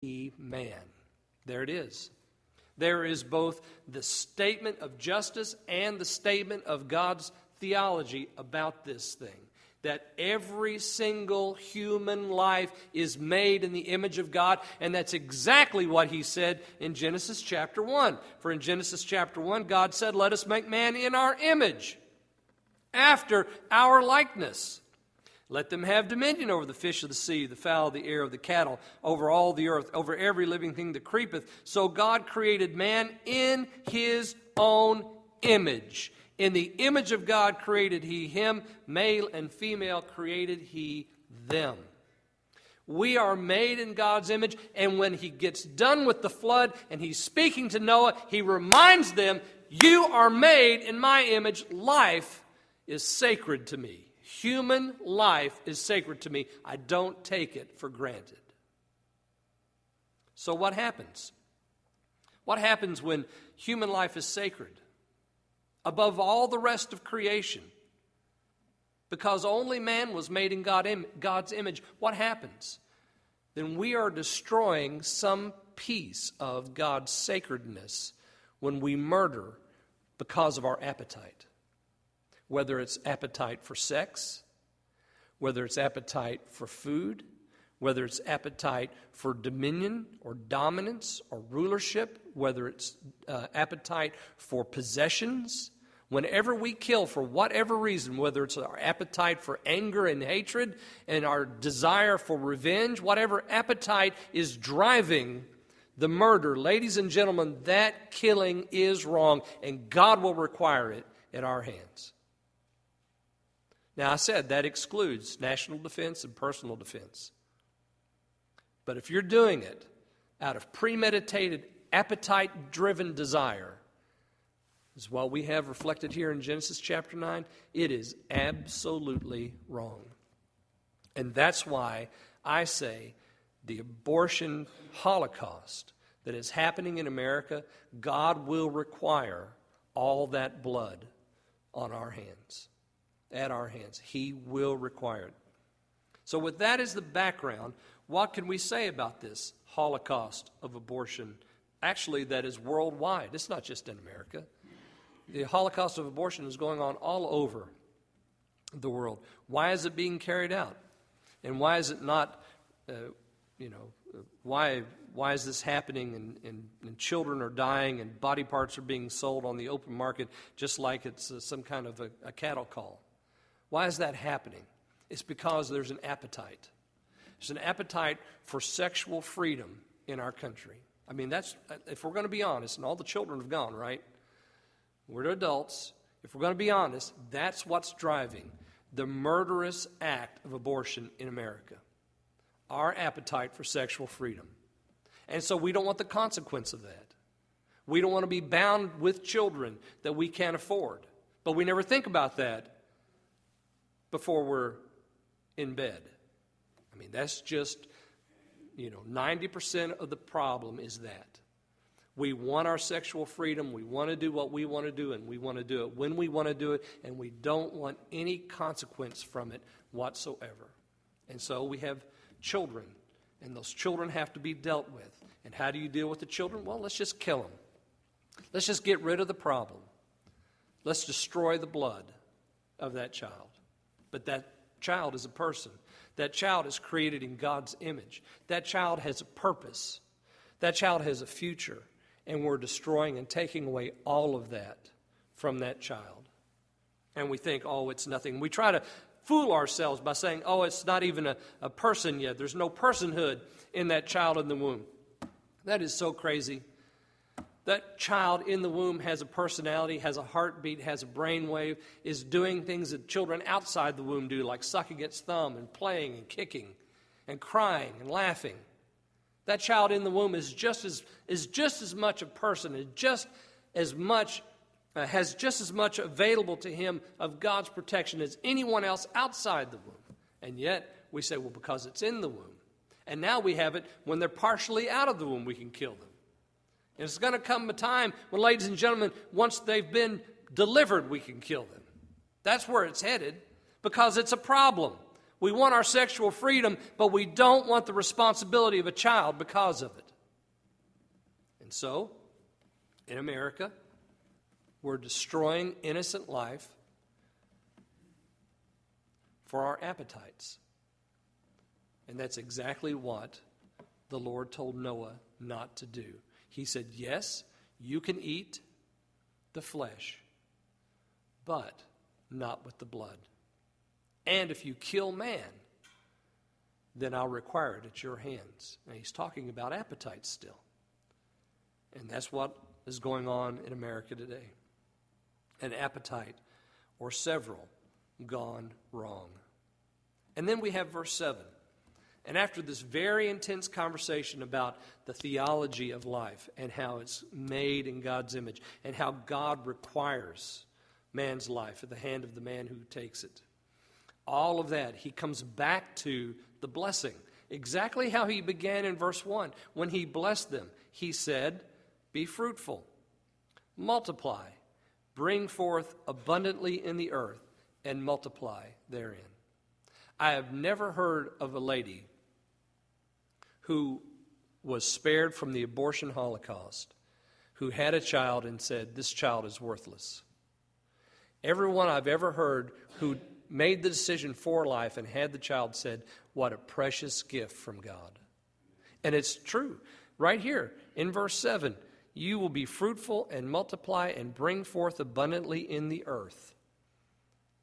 man. There it is. There is both the statement of justice and the statement of God's theology about this thing. That every single human life is made in the image of God, and that's exactly what he said in Genesis chapter 1. For in Genesis chapter 1, God said, "Let us make man in our image, after our likeness. Let them have dominion over the fish of the sea, the fowl of the air, of the cattle, over all the earth, over every living thing that creepeth." So God created man in his own image. In the image of God created he him, male and female created he them. We are made in God's image, and when he gets done with the flood and he's speaking to Noah, he reminds them, "You are made in my image. Life is sacred to me. Human life is sacred to me. I don't take it for granted." So what happens? What happens when human life is sacred above all the rest of creation? Because only man was made in God's image. What happens? Then we are destroying some piece of God's sacredness when we murder because of our appetite. Whether it's appetite for sex, whether it's appetite for food, whether it's appetite for dominion or dominance or rulership, whether it's appetite for possessions. Whenever we kill for whatever reason, whether it's our appetite for anger and hatred and our desire for revenge, whatever appetite is driving the murder, ladies and gentlemen, that killing is wrong, and God will require it at our hands. Now, I said that excludes national defense and personal defense. But if you're doing it out of premeditated, appetite-driven desire, is what we have reflected here in Genesis chapter 9, it is absolutely wrong. And that's why I say the abortion Holocaust that is happening in America, God will require all that blood on our hands. At our hands. He will require it. So with that as the background, what can we say about this Holocaust of abortion? Actually, that is worldwide. It's not just in America. The Holocaust of abortion is going on all over the world. Why is it being carried out? And why is it not, why is this happening and children are dying and body parts are being sold on the open market just like it's some kind of a cattle call? Why is that happening? It's because there's an appetite. There's an appetite for sexual freedom in our country. I mean, that's, if we're going to be honest, and all the children have gone, right? We're adults. If we're going to be honest, that's what's driving the murderous act of abortion in America. Our appetite for sexual freedom. And so we don't want the consequence of that. We don't want to be bound with children that we can't afford. But we never think about that before we're in bed. I mean, that's just, 90% of the problem is that. We want our sexual freedom, we want to do what we want to do, and we want to do it when we want to do it, and we don't want any consequence from it whatsoever. And so we have children, and those children have to be dealt with. And how do you deal with the children? Well, let's just kill them. Let's just get rid of the problem. Let's destroy the blood of that child. But that child is a person. That child is created in God's image. That child has a purpose. That child has a future. And we're destroying and taking away all of that from that child. And we think, oh, it's nothing. We try to fool ourselves by saying, oh, it's not even a person yet. There's no personhood in that child in the womb. That is so crazy. That child in the womb has a personality, has a heartbeat, has a brainwave, is doing things that children outside the womb do, like sucking its thumb and playing and kicking and crying and laughing. That child in the womb is just as much a person, has just as much available to him of God's protection as anyone else outside the womb. And yet we say, well, because it's in the womb. And now we have it when they're partially out of the womb, we can kill them. And it's going to come a time when, ladies and gentlemen, once they've been delivered, we can kill them. That's where it's headed because it's a problem. We want our sexual freedom, but we don't want the responsibility of a child because of it. And so, in America, we're destroying innocent life for our appetites. And that's exactly what the Lord told Noah not to do. He said, yes, you can eat the flesh, but not with the blood. And if you kill man, then I'll require it at your hands. Now, he's talking about appetites still. And that's what is going on in America today. An appetite, or several, gone wrong. And then we have verse 7. And after this very intense conversation about the theology of life and how it's made in God's image and how God requires man's life at the hand of the man who takes it, all of that, he comes back to the blessing. Exactly how he began in verse 1. When he blessed them, he said, be fruitful, multiply, bring forth abundantly in the earth, and multiply therein. I have never heard of a lady who was spared from the abortion Holocaust, who had a child and said, this child is worthless. Everyone I've ever heard who made the decision for life and had the child said, what a precious gift from God. And it's true. Right here in verse 7, you will be fruitful and multiply and bring forth abundantly in the earth.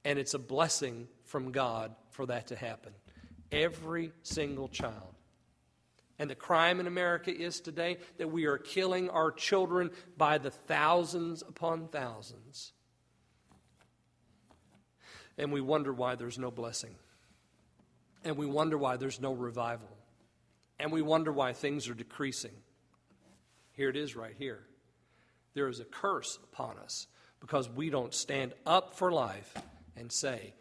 And it's a blessing from God for that to happen. Every single child. And the crime in America is today that we are killing our children by the thousands upon thousands. And we wonder why there's no blessing. And we wonder why there's no revival. And we wonder why things are decreasing. Here it is right here. There is a curse upon us because we don't stand up for life and say,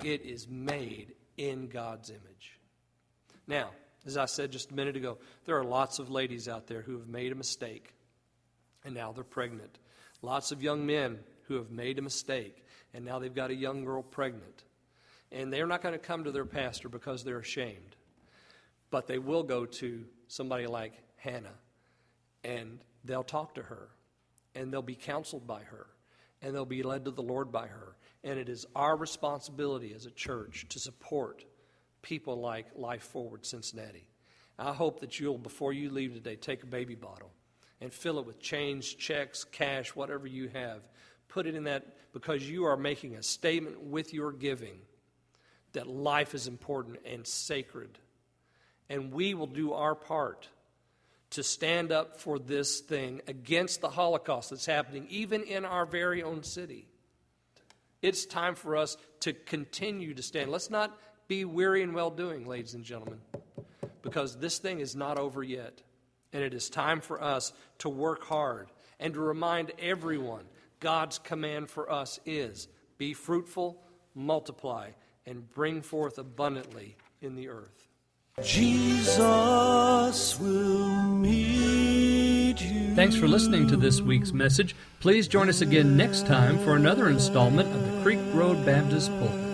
it is made in God's image. Now, as I said just a minute ago, there are lots of ladies out there who have made a mistake, and now they're pregnant. Lots of young men who have made a mistake, and now they've got a young girl pregnant. And they're not going to come to their pastor because they're ashamed. But they will go to somebody like Hannah, and they'll talk to her, and they'll be counseled by her, and they'll be led to the Lord by her. And it is our responsibility as a church to support people like Life Forward Cincinnati. I hope that you'll, before you leave today, take a baby bottle and fill it with change, checks, cash, whatever you have. Put it in that because you are making a statement with your giving that life is important and sacred. And we will do our part to stand up for this thing against the Holocaust that's happening even in our very own city. It's time for us to continue to stand. Let's not be weary in well-doing, ladies and gentlemen, because this thing is not over yet. And it is time for us to work hard and to remind everyone God's command for us is, be fruitful, multiply, and bring forth abundantly in the earth. Jesus will meet you. Thanks for listening to this week's message. Please join us again next time for another installment of the Creek Road Baptist Pulpit.